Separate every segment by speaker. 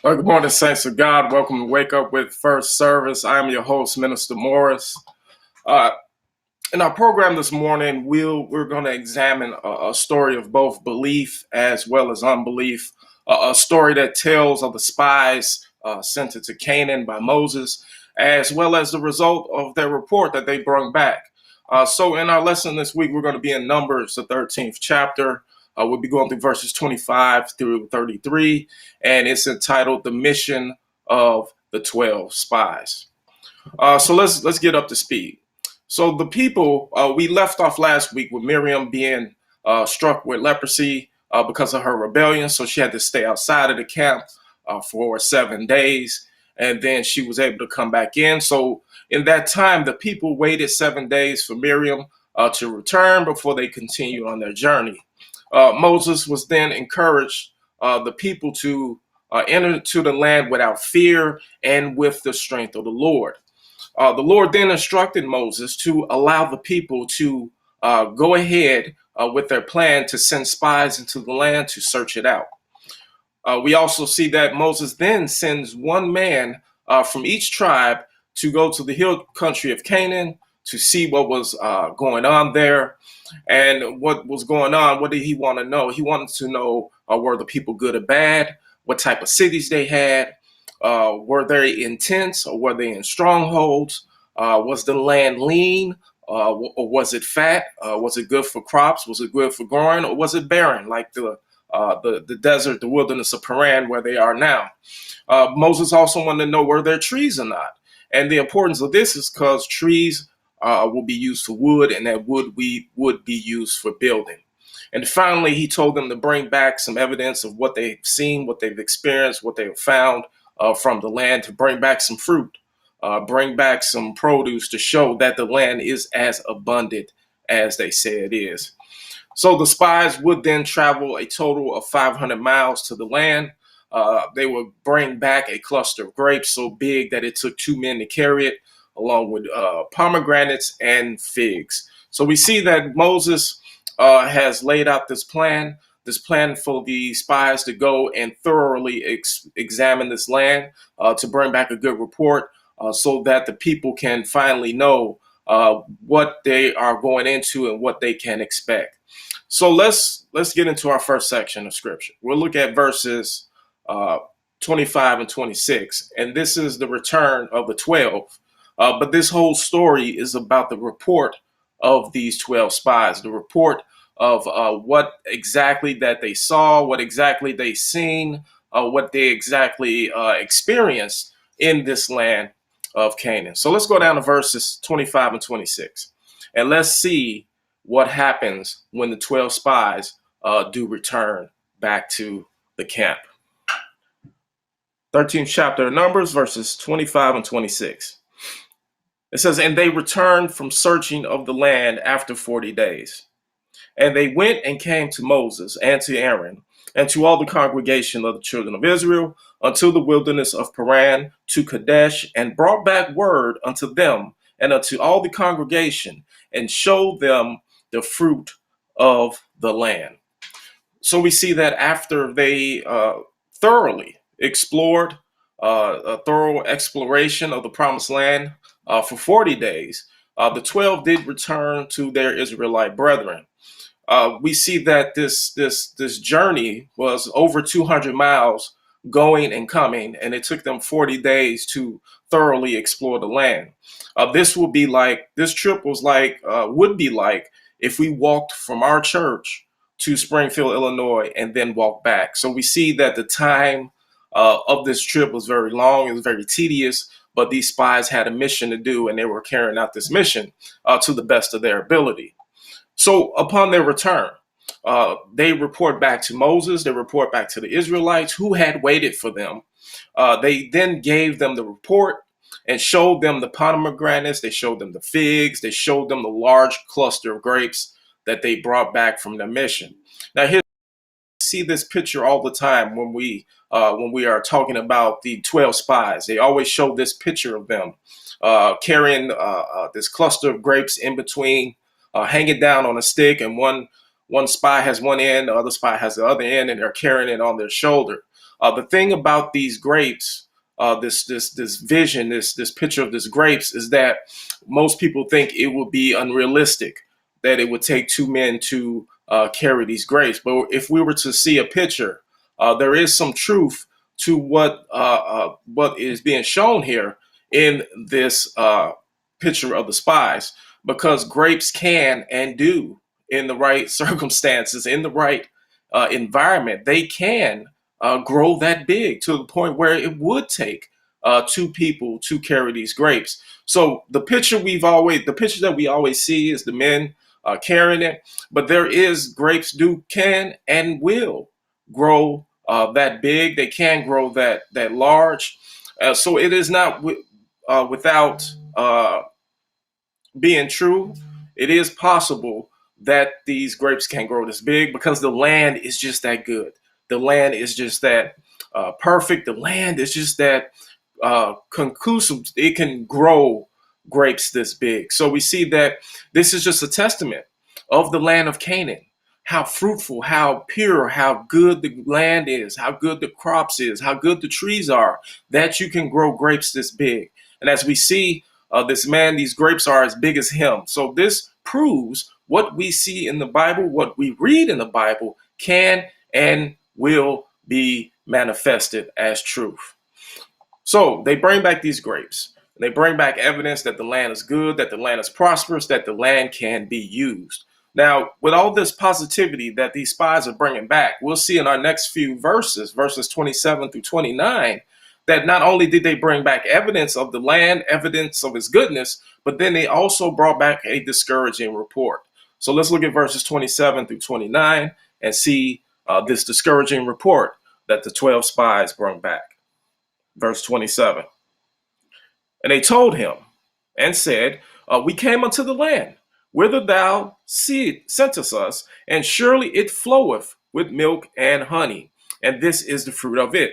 Speaker 1: Good morning, saints of God. Welcome to Wake Up with First Service. I'm your host, Minister Morris. Uh, in our program this morning, we're going to examine a story of both belief as well as unbelief. A story that tells of the spies sent into Canaan by Moses, as well as the result of their report that they brought back. So, in our lesson this week, we're going to be in Numbers, the 13th chapter. We'll be going through verses 25 through 33, and it's entitled "The Mission of the 12 Spies." So let's get up to speed. So the people, we left off last week with Miriam being struck with leprosy because of her rebellion. So she had to stay outside of the camp for 7 days, and then she was able to come back in. So in that time, the people waited 7 days for Miriam to return before they continued on their journey. Moses was then encouraged the people to enter into the land without fear and with the strength of the Lord. The Lord then instructed Moses to allow the people to go ahead with their plan to send spies into the land to search it out. We also see that Moses then sends one man from each tribe to go to the hill country of Canaan to see what was going on there. And what was going on, what did he want to know? He wanted to know were the people good or bad? What type of cities they had? Were they in tents or were they in strongholds? Was the land lean or was it fat? Was it good for crops? Was it good for growing, or was it barren like the desert, the wilderness of Paran, where they are now? Moses also wanted to know were there trees or not. And the importance of this is because trees will be used for wood, and that wood would be used for building. And finally, he told them to bring back some evidence of what they've seen, what they've experienced, what they've found from the land, to bring back some fruit, bring back some produce to show that the land is as abundant as they say it is. So the spies would then travel a total of 500 miles to the land. They would bring back a cluster of grapes so big that it took 2 men to carry it, along with pomegranates and figs. So we see that Moses has laid out this plan for the spies to go and thoroughly examine this land, to bring back a good report, so that the people can finally know what they are going into and what they can expect. So let's get into our first section of scripture. We'll look at verses 25 and 26, and this is the return of the 12. But this whole story is about the report of these 12 spies, the report of what exactly that they saw, what exactly they seen, what they exactly experienced in this land of Canaan. So let's go down to verses 25 and 26, and let's see what happens when the 12 spies do return back to the camp. 13th chapter of Numbers, verses 25 and 26. It says, "And they returned from searching of the land after 40 days. And they went and came to Moses and to Aaron and to all the congregation of the children of Israel unto the wilderness of Paran to Kadesh, and brought back word unto them and unto all the congregation, and showed them the fruit of the land." So we see that after they thoroughly explored, a thorough exploration of the promised land for 40 days, the 12 did return to their Israelite brethren. We see that this journey was over 200 miles going and coming, and it took them 40 days to thoroughly explore the land. This trip was would be like if we walked from our church to Springfield, Illinois, and then walked back. So we see that the time of this trip was very long, it was very tedious, but these spies had a mission to do, and they were carrying out this mission to the best of their ability. So upon their return, they report back to Moses, they report back to the Israelites who had waited for them. They then gave them the report and showed them the pomegranates, they showed them the figs, they showed them the large cluster of grapes that they brought back from their mission. Now, here we see this picture all the time when we are talking about the 12 spies. They always show this picture of them carrying this cluster of grapes in between, hanging down on a stick, and one spy has one end, the other spy has the other end, and they're carrying it on their shoulder. The thing about these grapes, this vision, this picture of this grapes, is that most people think it would be unrealistic, that it would take two men to carry these grapes. But if we were to see a picture, there is some truth to what is being shown here in this picture of the spies, because grapes can and do, in the right circumstances, in the right environment, they can grow that big to the point where it would take two people to carry these grapes. So the picture that we always see is the men carrying it, but there is grapes can and will grow that big. They can grow that large. So it is not without being true. It is possible that these grapes can grow this big because the land is just that good. The land is just that perfect. The land is just that conclusive. It can grow grapes this big. So we see that this is just a testament of the land of Canaan. How fruitful, how pure, how good the land is, how good the crops is, how good the trees are, that you can grow grapes this big. And as we see this man, these grapes are as big as him. So this proves what we see in the Bible, what we read in the Bible, can and will be manifested as truth. So they bring back these grapes. They bring back evidence that the land is good, that the land is prosperous, that the land can be used. Now, with all this positivity that these spies are bringing back, we'll see in our next few verses, verses 27 through 29, that not only did they bring back evidence of the land, evidence of its goodness, but then they also brought back a discouraging report. So let's look at verses 27 through 29 and see this discouraging report that the 12 spies brought back. Verse 27. And they told him and said, we came unto the land, whither thou sentest us, and surely it floweth with milk and honey, and this is the fruit of it.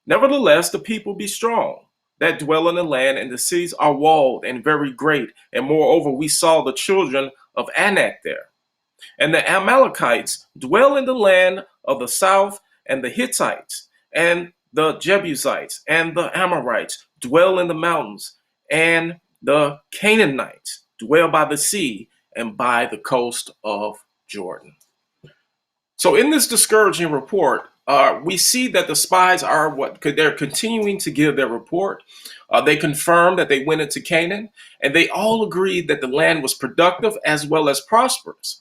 Speaker 1: Nevertheless, the people be strong that dwell in the land, and the cities are walled and very great. And moreover, we saw the children of Anak there. And the Amalekites dwell in the land of the south, and the Hittites, and the Jebusites, and the Amorites dwell in the mountains, and the Canaanites dwell by the sea and by the coast of Jordan. So in this discouraging report, we see that the spies they're continuing to give their report. They confirmed that they went into Canaan, and they all agreed that the land was productive as well as prosperous.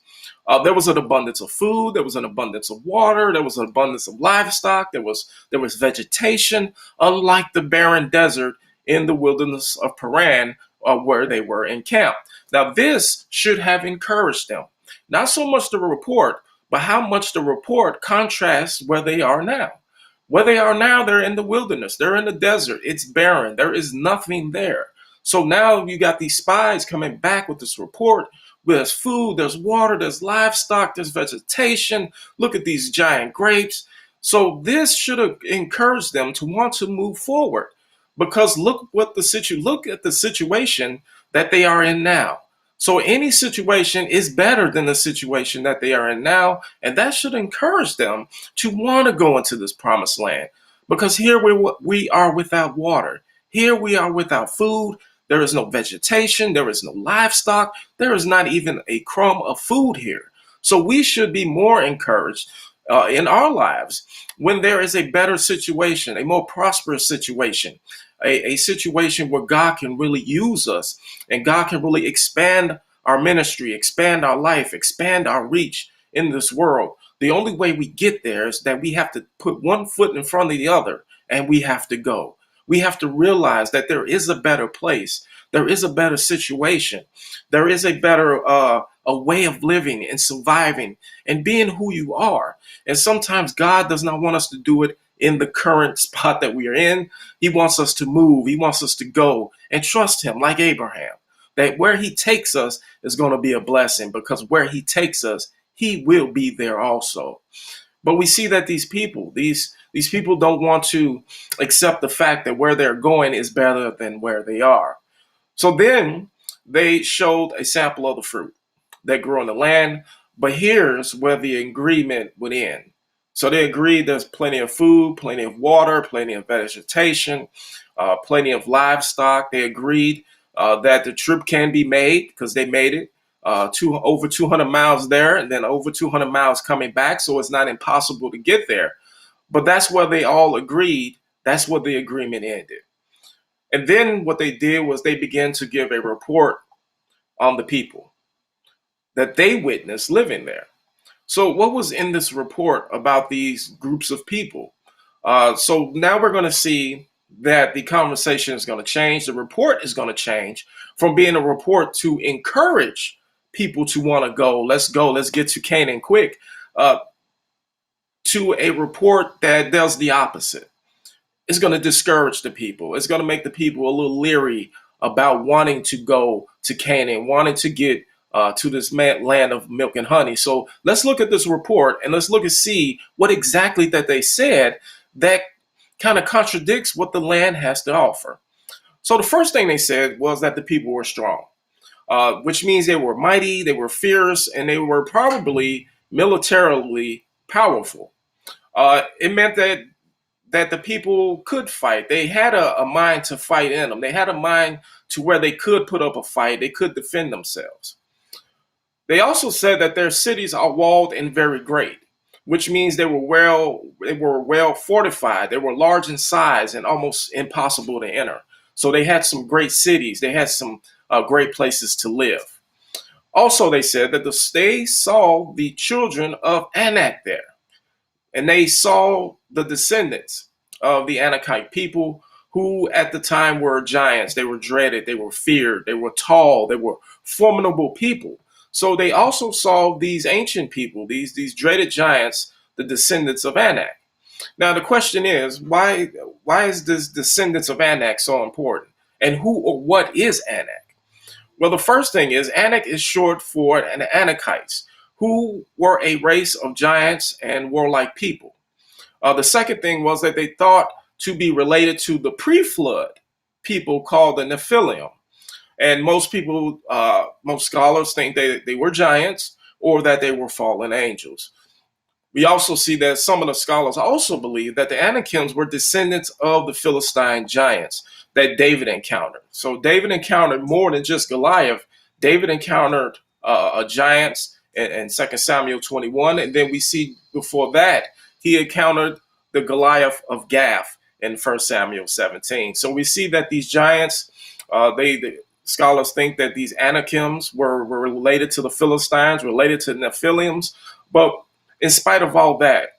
Speaker 1: There was an abundance of food, there was an abundance of water, there was an abundance of livestock, there was vegetation, unlike the barren desert in the wilderness of Paran, where they were encamped. Now, this should have encouraged them. Not so much the report, but how much the report contrasts where they are now. Where they are now, they're in the wilderness, they're in the desert, it's barren, there is nothing there. So now you got these spies coming back with this report. There's food, there's water, there's livestock, there's vegetation. Look at these giant grapes. So this should have encouraged them to want to move forward, because look at the situation that they are in now. So any situation is better than the situation that they are in now, and that should encourage them to want to go into this promised land. Because here we are without water. Here we are without food. There is no vegetation. There is no livestock. There is not even a crumb of food here. So we should be more encouraged in our lives when there is a better situation, a more prosperous situation, a situation where God can really use us and God can really expand our ministry, expand our life, expand our reach in this world. The only way we get there is that we have to put one foot in front of the other, and we have to go. We have to realize that there is a better place. There is a better situation. There is a better a way of living and surviving and being who you are. And sometimes God does not want us to do it in the current spot that we are in. He wants us to move. He wants us to go and trust him like Abraham, that where he takes us is going to be a blessing, because where he takes us, he will be there also. But we see that these people don't want to accept the fact that where they're going is better than where they are. So then they showed a sample of the fruit that grew on the land. But here's where the agreement would end. So they agreed there's plenty of food, plenty of water, plenty of vegetation, plenty of livestock. They agreed that the trip can be made because they made it over 200 miles there and then over 200 miles coming back. So it's not impossible to get there. But that's where they all agreed. That's where the agreement ended. And then what they did was they began to give a report on the people that they witnessed living there. So, what was in this report about these groups of people? So now we're going to see that the conversation is going to change. The report is going to change from being a report to encourage people to want to go, let's get to Canaan quick, uh, to a report that does the opposite. It's going to discourage the people. It's going to make the people a little leery about wanting to go to Canaan, wanting to get to this land of milk and honey. So let's look at this report and let's look and see what exactly that they said that kind of contradicts what the land has to offer. So the first thing they said was that the people were strong, which means they were mighty, they were fierce, and they were probably militarily powerful. It meant that the people could fight. They had a mind to fight in them. They had a mind to where they could put up a fight. They could defend themselves. They also said that their cities are walled and very great, which means they were well fortified. They were large in size and almost impossible to enter. So they had some great cities. They had some great places to live. Also, they said that they saw the children of Anak there, and they saw the descendants of the Anakite people who at the time were giants. They were dreaded, they were feared, they were tall, they were formidable people. So they also saw these ancient people, these dreaded giants, the descendants of Anak. Now the question is, why is this descendants of Anak so important? And who or what is Anak? Well, the first thing is Anak is short for an Anakites, who were a race of giants and warlike people. The second thing was that they thought to be related to the pre-flood people called the Nephilim. And most scholars think they were giants or that they were fallen angels. We also see that some of the scholars also believe that the Anakims were descendants of the Philistine giants that David encountered. So David encountered more than just Goliath. David encountered giants in 2 Samuel 21. And then we see before that, he encountered the Goliath of Gath in 1 Samuel 17. So we see that these giants, the scholars think that these Anakims were related to the Philistines, related to the Nephilims. But in spite of all that,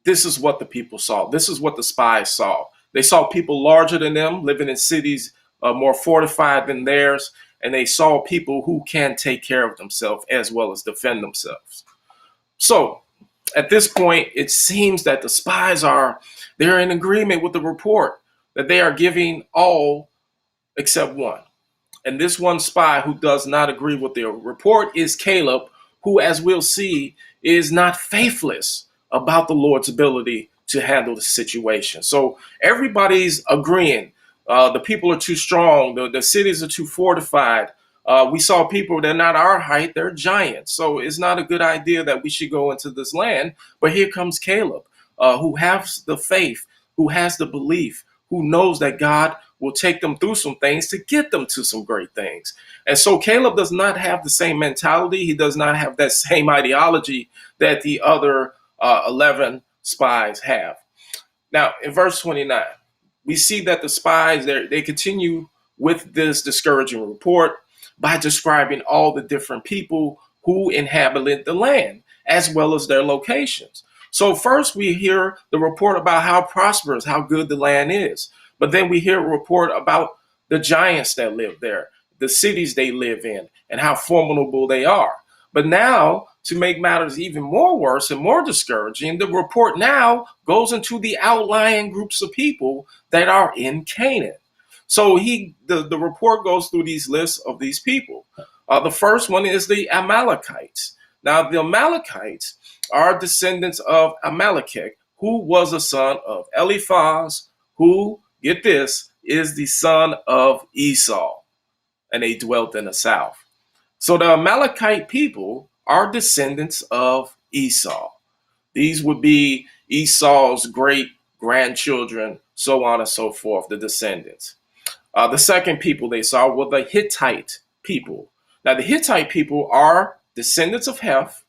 Speaker 1: this is what the people saw. This is what the spies saw. They saw people larger than them, living in cities more fortified than theirs, and they saw people who can take care of themselves as well as defend themselves. So at this point, it seems that the spies they're in agreement with the report that they are giving all except one. And this one spy who does not agree with the report is Caleb, who, as we'll see, is not faithless about the Lord's ability to handle the situation. So everybody's agreeing. The people are too strong. The cities are too fortified. We saw people, they're not our height, they're giants. So it's not a good idea that we should go into this land. But here comes Caleb, who has the faith, who has the belief, who knows that God will take them through some things to get them to some great things. And so Caleb does not have the same mentality. He does not have that same ideology that the other 11 spies have. Now, in verse 29, we see that the spies, they continue with this discouraging report by describing all the different people who inhabited the land, as well as their locations. So first we hear the report about how prosperous, how good the land is. But then we hear a report about the giants that live there, the cities they live in, and how formidable they are. But now, to make matters even more worse and more discouraging, the report now goes into the outlying groups of people that are in Canaan. So the report goes through these lists of these people. The first one is the Amalekites. Now, the Amalekites are descendants of Amalekek, who was a son of Eliphaz, who, get this, is the son of Esau, and they dwelt in the south. So the Amalekite people are descendants of Esau. These would be Esau's great grandchildren, so on and so forth, the descendants. The second people they saw were the Hittite people. Now, the Hittite people are descendants of Heth,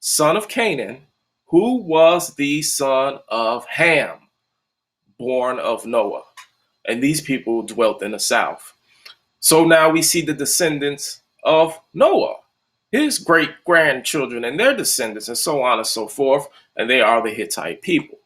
Speaker 1: son of Canaan, who was the son of Ham, born of Noah. And these people dwelt in the south. So now we see the descendants of Noah, his great grandchildren and their descendants, and so on and so forth. And they are the Hittite people.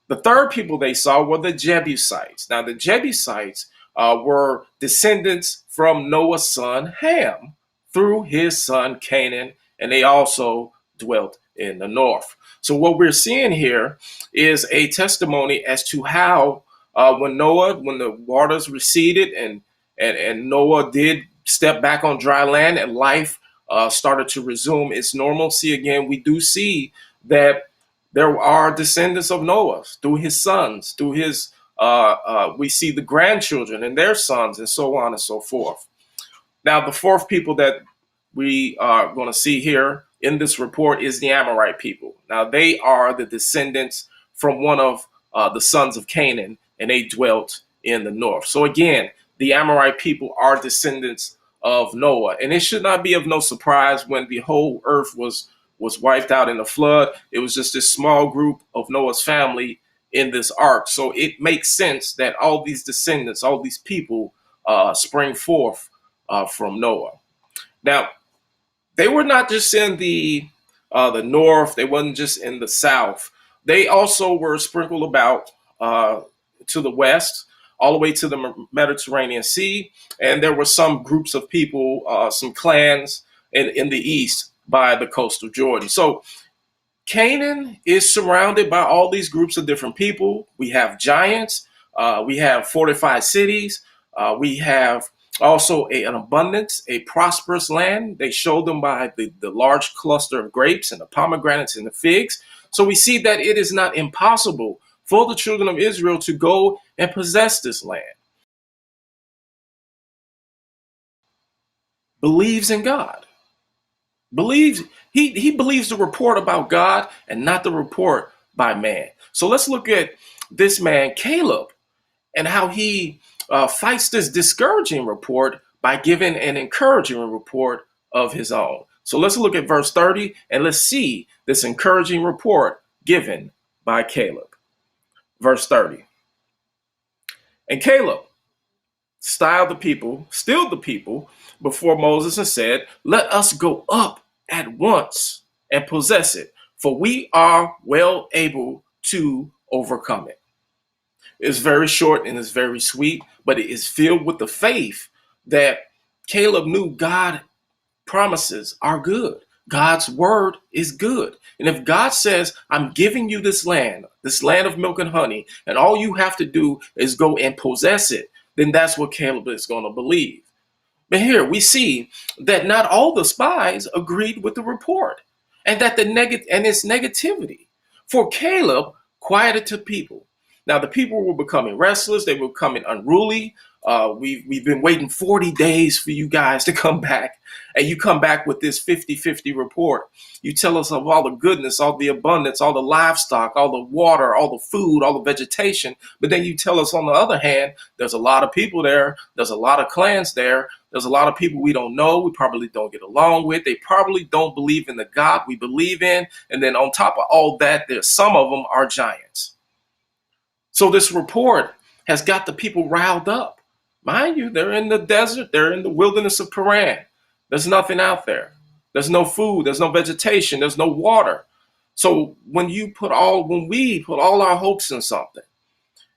Speaker 1: The third people they saw were the Jebusites. Now, the Jebusites were descendants from Noah's son Ham through his son Canaan, and they also dwelt in the north. So, what we're seeing here is a testimony as to how, when the waters receded and Noah did step back on dry land and life started to resume its normalcy again, we do see that there are descendants of Noah through his sons, through his, we see the grandchildren and their sons, and so on and so forth. Now, the fourth people that we are going to see here in this report is the Amorite people. Now, they are the descendants from one of the sons of Canaan, and they dwelt in the north. So again, the Amorite people are descendants of Noah, and it should not be of no surprise when the whole earth was wiped out in the flood. It was just this small group of Noah's family in this ark. So it makes sense that all these descendants, all these people spring forth from Noah. Now, they were not just in the north. They wasn't just in the south. They also were sprinkled about to the west, all the way to the Mediterranean Sea. And there were some groups of people, some clans in the east by the coast of Jordan. So Canaan is surrounded by all these groups of different people. We have giants. We have fortified cities. We have also an abundance, a prosperous land. They showed them by the large cluster of grapes and the pomegranates and the figs. So we see that it is not impossible for the children of Israel to go and possess this land. Believes in God. Believes he believes the report about God and not the report by man. So let's look at this man Caleb and how he fights this discouraging report by giving an encouraging report of his own. So let's look at verse 30 and let's see this encouraging report given by Caleb. Verse 30. And Caleb stilled the people before Moses and said, "Let us go up at once and possess it, for we are well able to overcome it." It's very short and it's very sweet, but it is filled with the faith that Caleb knew God promises are good. God's word is good. And if God says, "I'm giving you this land of milk and honey, and all you have to do is go and possess it," then that's what Caleb is going to believe. But here we see that not all the spies agreed with the report and that its negativity. For Caleb quieted the people. Now the people were becoming restless, they were becoming unruly. We've been waiting 40 days for you guys to come back, and you come back with this 50-50 report. You tell us of all the goodness, all the abundance, all the livestock, all the water, all the food, all the vegetation, but then you tell us on the other hand, there's a lot of people there, there's a lot of clans there, there's a lot of people we don't know, we probably don't get along with, they probably don't believe in the God we believe in, and then on top of all that, there's some of them are giants. So this report has got the people riled up. Mind you, they're in the desert, they're in the wilderness of Paran. There's nothing out there. There's no food, there's no vegetation, there's no water. So when we put all our hopes in something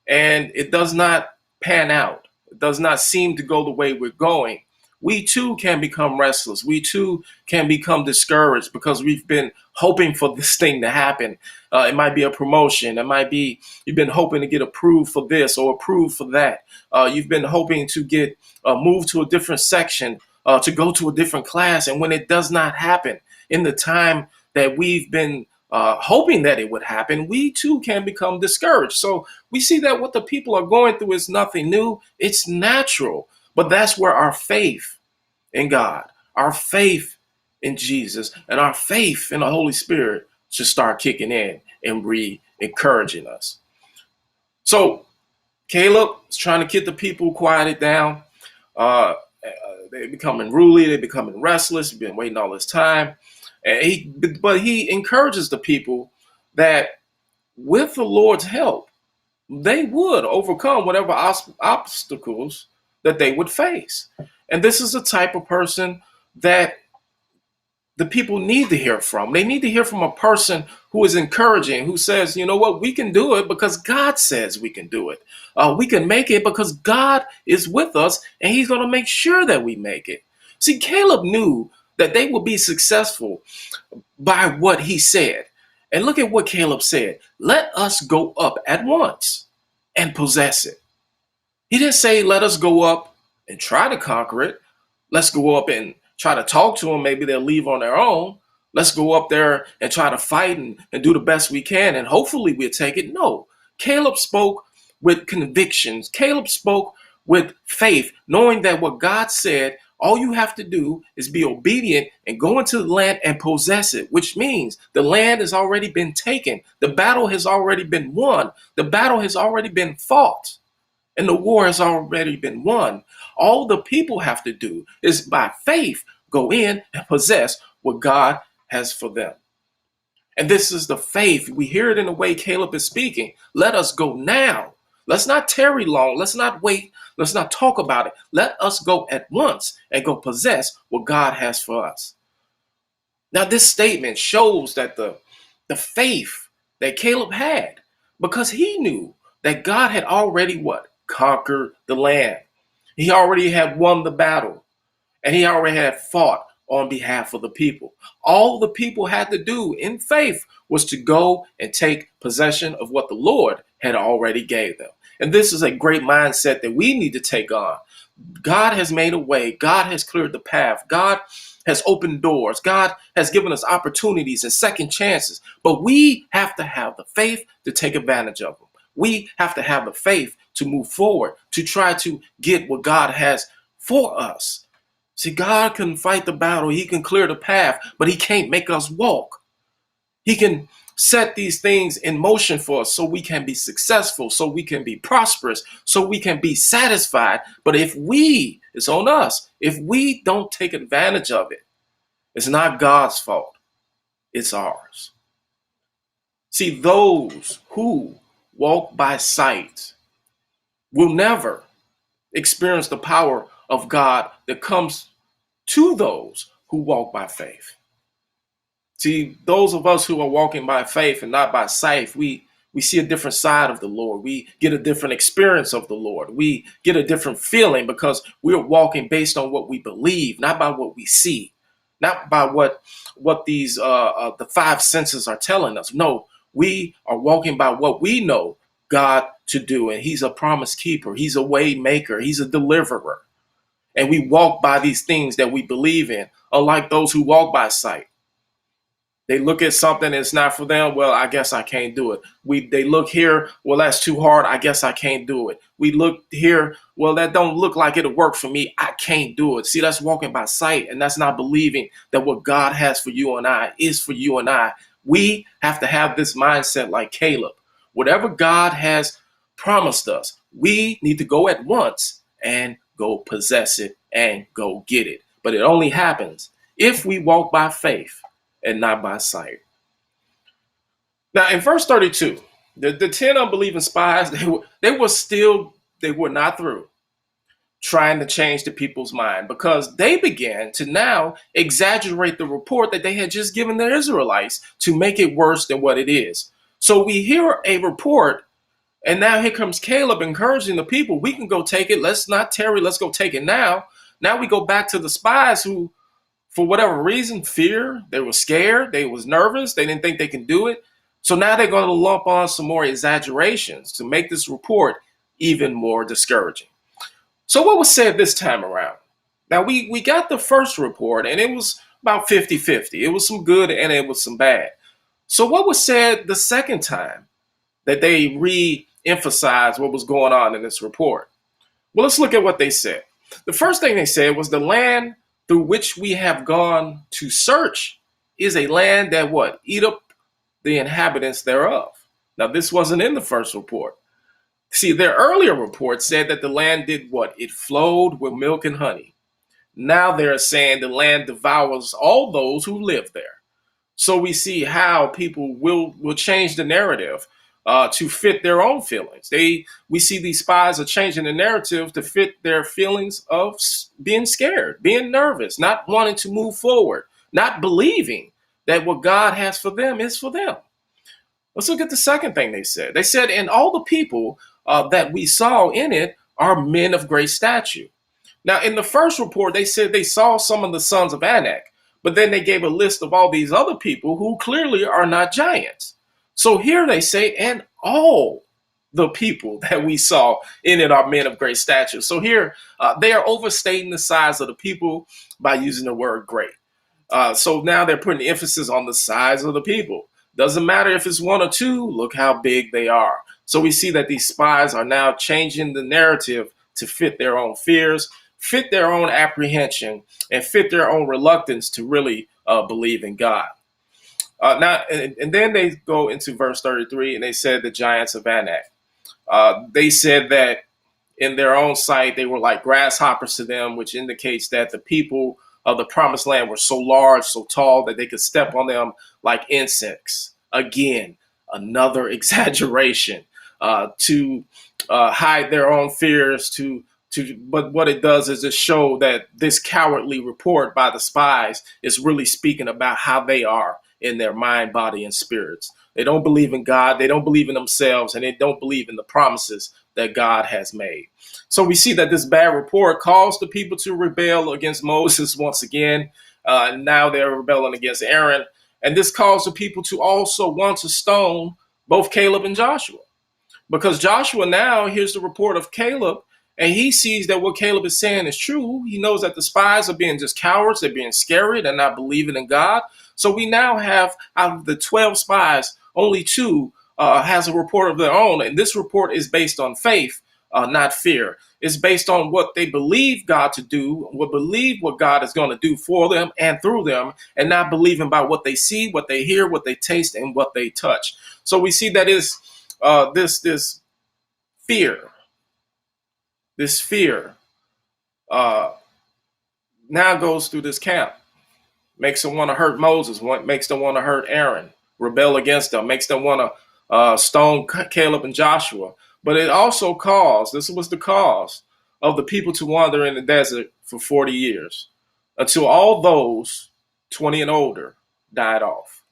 Speaker 1: and it does not pan out, it does not seem to go the way we're going, we too can become restless. We too can become discouraged because we've been hoping for this thing to happen. It might be a promotion. It might be you've been hoping to get approved for this or approved for that. You've been hoping to get moved to a different section, to go to a different class. And when it does not happen in the time that we've been hoping that it would happen, we too can become discouraged. So we see that what the people are going through is nothing new. It's natural. But that's where our faith in God, our faith in Jesus, and our faith in the Holy Spirit should start kicking in and re-encouraging us. So Caleb is trying to get the people quieted down. They're becoming unruly. They're becoming restless. He's been waiting all this time. But he encourages the people that with the Lord's help, they would overcome whatever obstacles that they would face. And this is the type of person that the people need to hear from. They need to hear from a person who is encouraging, who says, you know what, we can do it because God says we can do it. We can make it because God is with us and he's going to make sure that we make it. See, Caleb knew that they would be successful by what he said. And look at what Caleb said. Let us go up at once and possess it. He didn't say, let us go up and try to conquer it. Let's go up and try to talk to them. Maybe they'll leave on their own. Let's go up there and try to fight and do the best we can. And hopefully we'll take it. No, Caleb spoke with convictions. Caleb spoke with faith, knowing that what God said, all you have to do is be obedient and go into the land and possess it, which means the land has already been taken. The battle has already been won. The battle has already been fought. And the war has already been won. All the people have to do is by faith go in and possess what God has for them. And this is the faith. We hear it in the way Caleb is speaking. Let us go now. Let's not tarry long. Let's not wait. Let's not talk about it. Let us go at once and go possess what God has for us. Now, this statement shows that the faith that Caleb had, because he knew that God had already what? Conquered the land. He already had won the battle, and he already had fought on behalf of the people. All the people had to do in faith was to go and take possession of what the Lord had already gave them. And this is a great mindset that we need to take on. God has made a way. God has cleared the path. God has opened doors. God has given us opportunities and second chances. But we have to have the faith to take advantage of them. We have to have the faith to move forward, to try to get what God has for us. See, God can fight the battle. He can clear the path, but he can't make us walk. He can set these things in motion for us so we can be successful, so we can be prosperous, so we can be satisfied. But it's on us. If we don't take advantage of it, it's not God's fault. It's ours. See, those who walk by sight will never experience the power of God that comes to those who walk by faith. See, those of us who are walking by faith and not by sight, we see a different side of the Lord. We get a different experience of the Lord. We get a different feeling because we're walking based on what we believe, not by what we see, not by what these the five senses are telling us. No, we are walking by what we know God to do, and he's a promise keeper. He's a way maker. He's a deliverer. And we walk by these things that we believe in, unlike those who walk by sight. They look at something and it's not for them. Well, I guess I can't do it. They look here. Well, that's too hard. I guess I can't do it. We look here. Well, that don't look like it'll work for me. I can't do it. See, that's walking by sight, and that's not believing that what God has for you and I is for you and I. We have to have this mindset like Caleb. Whatever God has promised us, we need to go at once and go possess it and go get it. But it only happens if we walk by faith and not by sight. Now, in verse 32, the 10 unbelieving spies, they were not through trying to change the people's mind, because they began to now exaggerate the report that they had just given the Israelites to make it worse than what it is. So we hear a report, and now here comes Caleb encouraging the people. We can go take it. Let's not tarry. Let's go take it now. Now we go back to the spies who, for whatever reason, fear, they were scared, they was nervous, they didn't think they can do it. So now they're going to lump on some more exaggerations to make this report even more discouraging. So what was said this time around? Now we got the first report, and it was about 50-50. It was some good and it was some bad. So what was said the second time that they re-emphasized what was going on in this report? Well, let's look at what they said. The first thing they said was the land through which we have gone to search is a land that what? Eat up the inhabitants thereof. Now, this wasn't in the first report. See, their earlier report said that the land did what? It flowed with milk and honey. Now they're saying the land devours all those who live there. So we see how people will change the narrative to fit their own feelings. We see these spies are changing the narrative to fit their feelings of being scared, being nervous, not wanting to move forward, not believing that what God has for them is for them. Let's look at the second thing they said. They said, and all the people that we saw in it are men of great stature. Now, in the first report, they said they saw some of the sons of Anak, but then they gave a list of all these other people who clearly are not giants. So here they say, and all the people that we saw in it are men of great stature. So here they are overstating the size of the people by using the word great. So now they're putting emphasis on the size of the people. Doesn't matter if it's one or two, look how big they are. So we see that these spies are now changing the narrative to fit their own fears, fit their own apprehension, and fit their own reluctance to really believe in God. And then they go into verse 33, and they said the giants of Anak. They said that in their own sight, they were like grasshoppers to them, which indicates that the people of the promised land were so large, so tall that they could step on them like insects. Again, another exaggeration to hide their own fears, but what it does is it show that this cowardly report by the spies is really speaking about how they are in their mind, body, and spirits. They don't believe in God, they don't believe in themselves, and they don't believe in the promises that God has made. So we see that this bad report caused the people to rebel against Moses once again. Now they're rebelling against Aaron. And this caused the people to also want to stone both Caleb and Joshua. Because Joshua now hears the report of Caleb, and he sees that what Caleb is saying is true. He knows that the spies are being just cowards. They're being scary. They're not believing in God. So we now have, out of the 12 spies, only 2 has a report of their own. And this report is based on faith, not fear. It's based on what they believe God to do, believe what God is going to do for them and through them, and not believing by what they see, what they hear, what they taste, and what they touch. So we see that is this fear. This fear now goes through this camp. Makes them want to hurt Moses, makes them want to hurt Aaron, rebel against them, makes them want to stone Caleb and Joshua. But it also caused, this was the cause of the people to wander in the desert for 40 years until all those 20 and older died off.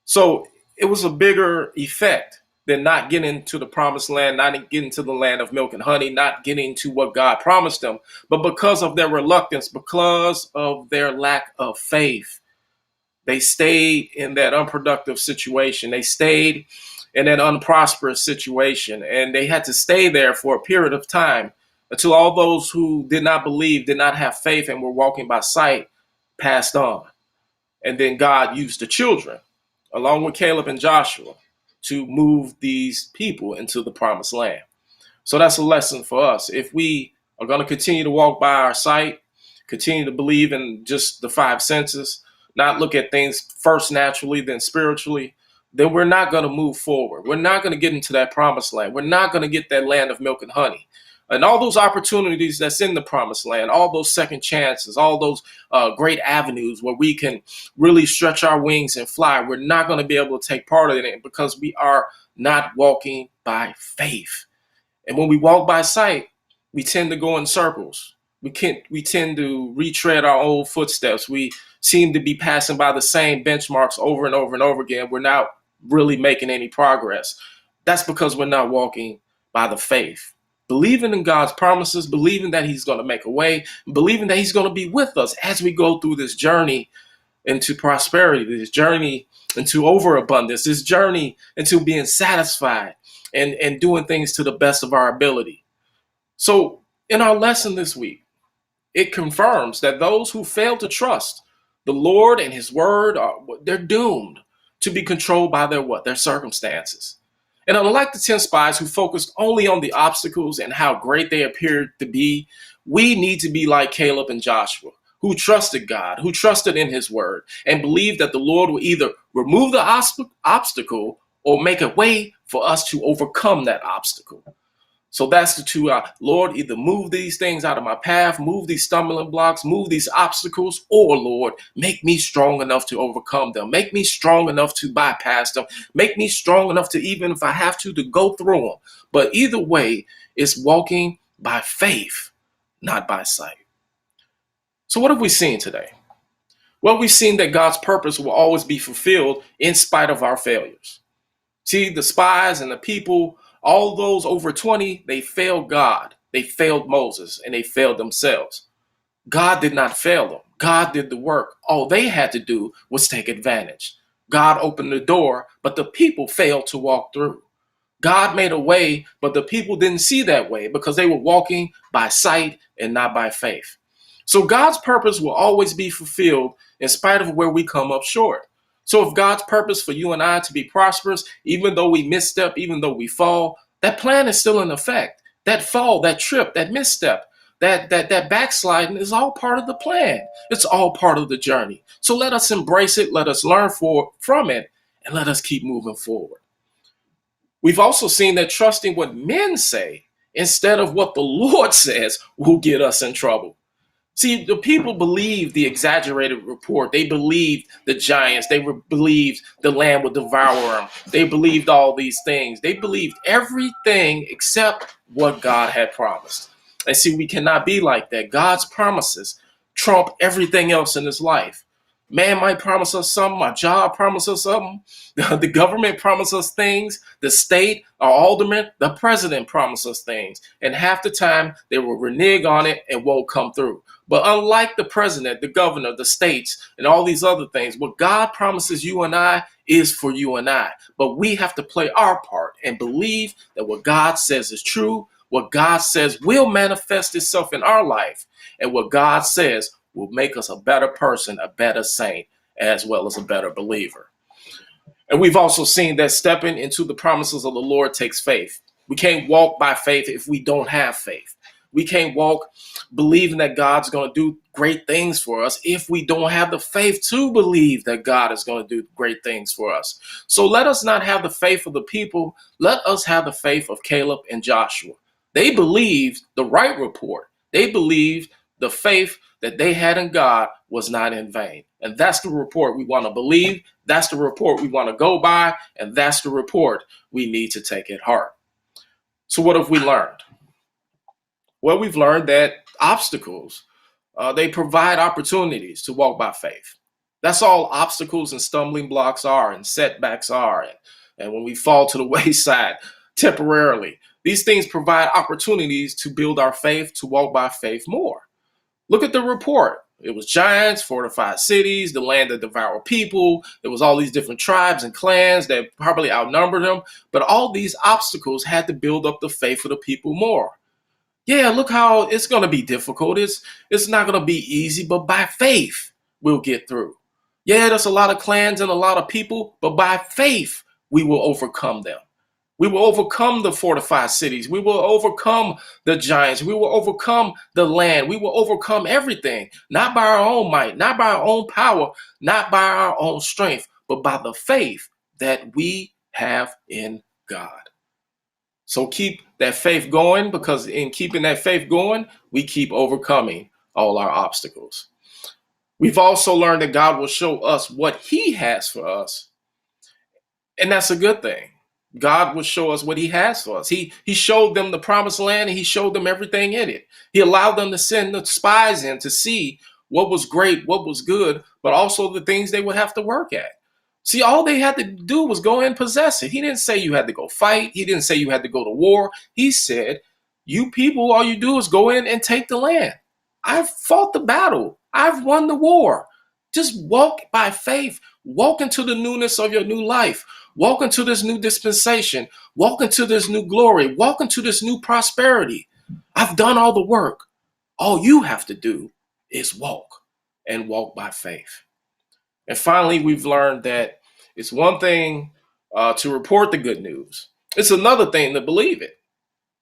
Speaker 1: So it was a bigger effect than not getting to the promised land, not getting to the land of milk and honey, not getting to what God promised them. But because of their reluctance, because of their lack of faith, they stayed in that unproductive situation. They stayed in that unprosperous situation, and they had to stay there for a period of time until all those who did not believe, did not have faith, and were walking by sight passed on. And then God used the children, along with Caleb and Joshua, to move these people into the promised land. So that's a lesson for us. If we are going to continue to walk by our sight, continue to believe in just the 5 senses, not look at things first naturally, then spiritually, then we're not going to move forward. We're not going to get into that promised land. We're not going to get that land of milk and honey. And all those opportunities that's in the promised land, all those second chances, all those great avenues where we can really stretch our wings and fly, we're not going to be able to take part in it because we are not walking by faith. And when we walk by sight, we tend to go in circles. We tend to retread our old footsteps. We seem to be passing by the same benchmarks over and over and over again. We're not really making any progress. That's because we're not walking by the faith. Believing in God's promises, believing that he's going to make a way, believing that he's going to be with us as we go through this journey into prosperity, this journey into overabundance, this journey into being satisfied and doing things to the best of our ability. So in our lesson this week, it confirms that those who fail to trust the Lord and his word, they're doomed to be controlled by their circumstances. And unlike the 10 spies who focused only on the obstacles and how great they appeared to be, we need to be like Caleb and Joshua, who trusted God, who trusted in his word, and believed that the Lord will either remove the obstacle or make a way for us to overcome that obstacle. So that's the two. Lord, either move these things out of my path, move these stumbling blocks, move these obstacles, or Lord, make me strong enough to overcome them. Make me strong enough to bypass them. Make me strong enough to, even if I have to go through them. But either way, it's walking by faith, not by sight. So what have we seen today? Well, we've seen that God's purpose will always be fulfilled in spite of our failures. See, the spies and the people, all those over 20, they failed God. They failed Moses and they failed themselves. God did not fail them. God did the work. All they had to do was take advantage. God opened the door, but the people failed to walk through. God made a way, but the people didn't see that way because they were walking by sight and not by faith. So God's purpose will always be fulfilled in spite of where we come up short. So if God's purpose for you and I to be prosperous, even though we misstep, even though we fall, that plan is still in effect. That fall, that trip, that misstep, that backsliding is all part of the plan. It's all part of the journey. So let us embrace it, let us learn from it, and let us keep moving forward. We've also seen that trusting what men say instead of what the Lord says will get us in trouble. See, the people believed the exaggerated report. They believed the giants. They believed the land would devour them. They believed all these things. They believed everything except what God had promised. And see, we cannot be like that. God's promises trump everything else in his life. Man might promise us something. My job promises us something. The government promises us things. The state, our alderman, the president promises us things. And half the time, they will renege on it and won't come through. But unlike the president, the governor, the states, and all these other things, what God promises you and I is for you and I. But we have to play our part and believe that what God says is true, what God says will manifest itself in our life, and what God says will make us a better person, a better saint, as well as a better believer. And we've also seen that stepping into the promises of the Lord takes faith. We can't walk by faith if we don't have faith. We can't walk believing that God's going to do great things for us if we don't have the faith to believe that God is going to do great things for us. So let us not have the faith of the people. Let us have the faith of Caleb and Joshua. They believed the right report. They believed the faith that they had in God was not in vain. And that's the report we want to believe. That's the report we want to go by. And that's the report we need to take at heart. So what have we learned? Well, we've learned that obstacles, they provide opportunities to walk by faith. That's all obstacles and stumbling blocks are and setbacks are. And when we fall to the wayside temporarily, these things provide opportunities to build our faith, to walk by faith more. Look at the report. It was giants, fortified cities, the land that devoured people. There was all these different tribes and clans that probably outnumbered them. But all these obstacles had to build up the faith of the people more. Yeah, look how it's going to be difficult. It's not going to be easy, but by faith, we'll get through. Yeah, there's a lot of clans and a lot of people, but by faith, we will overcome them. We will overcome the fortified cities. We will overcome the giants. We will overcome the land. We will overcome everything, not by our own might, not by our own power, not by our own strength, but by the faith that we have in God. So keep that faith going, because in keeping that faith going, we keep overcoming all our obstacles. We've also learned that God will show us what he has for us. And that's a good thing. God will show us what he has for us. He showed them the promised land and he showed them everything in it. He allowed them to send the spies in to see what was great, what was good, but also the things they would have to work at. See, all they had to do was go and possess it. He didn't say you had to go fight. He didn't say you had to go to war. He said, you people, all you do is go in and take the land. I've fought the battle. I've won the war. Just walk by faith. Walk into the newness of your new life. Walk into this new dispensation. Walk into this new glory. Walk into this new prosperity. I've done all the work. All you have to do is walk, and walk by faith. And finally, we've learned that it's one thing to report the good news. It's another thing to believe it.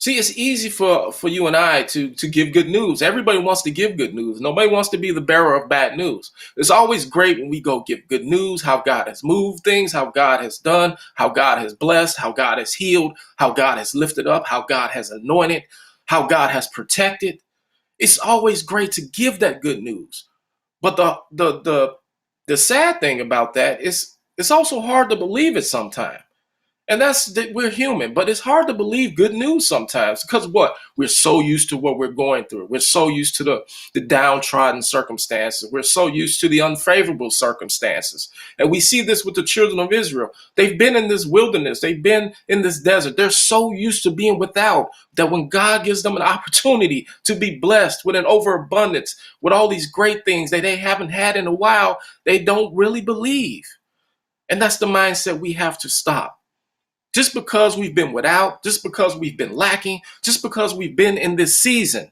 Speaker 1: See, it's easy for you and I to give good news. Everybody wants to give good news. Nobody wants to be the bearer of bad news. It's always great when we go give good news, how God has moved things, how God has done, how God has blessed, how God has healed, how God has lifted up, how God has anointed, how God has protected. It's always great to give that good news. But the sad thing about that is it's also hard to believe it sometimes. And that's that we're human, but it's hard to believe good news sometimes because what? We're so used to what we're going through. We're so used to the downtrodden circumstances. We're so used to the unfavorable circumstances. And we see this with the children of Israel. They've been in this wilderness. They've been in this desert. They're so used to being without that when God gives them an opportunity to be blessed with an overabundance, with all these great things that they haven't had in a while, they don't really believe. And that's the mindset we have to stop. Just because we've been without, just because we've been lacking, just because we've been in this season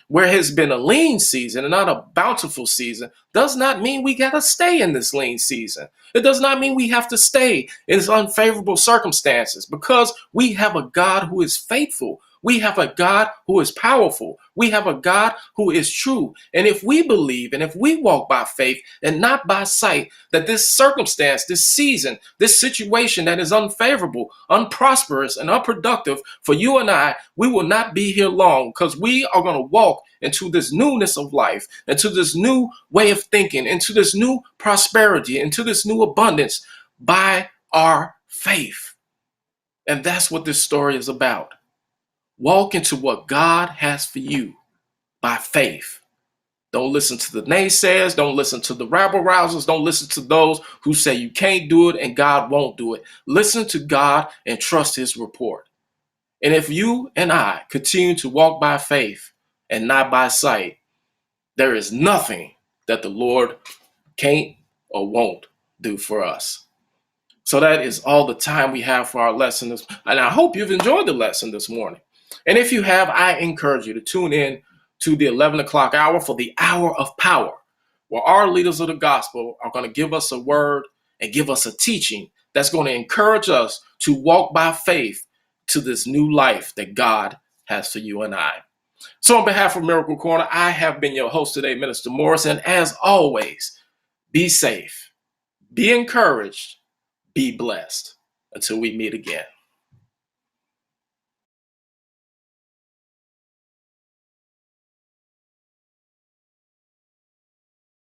Speaker 1: where it has been a lean season and not a bountiful season, does not mean we got to stay in this lean season. It does not mean we have to stay in these unfavorable circumstances because we have a God who is faithful. We have a God who is powerful. We have a God who is true. And if we believe and if we walk by faith and not by sight, that this circumstance, this season, this situation that is unfavorable, unprosperous, and unproductive for you and I, we will not be here long because we are going to walk into this newness of life, into this new way of thinking, into this new prosperity, into this new abundance by our faith. And that's what this story is about. Walk into what God has for you by faith. Don't listen to the naysayers. Don't listen to the rabble rousers. Don't listen to those who say you can't do it and God won't do it. Listen to God and trust his report. And if you and I continue to walk by faith and not by sight, there is nothing that the Lord can't or won't do for us. So that is all the time we have for our lesson. And I hope you've enjoyed the lesson this morning. And if you have, I encourage you to tune in to the 11 o'clock hour for the hour of power, where our leaders of the gospel are going to give us a word and give us a teaching that's going to encourage us to walk by faith to this new life that God has for you and I. So on behalf of Miracle Corner, I have been your host today, Minister Morris. And as always, be safe, be encouraged, be blessed. Until we meet again.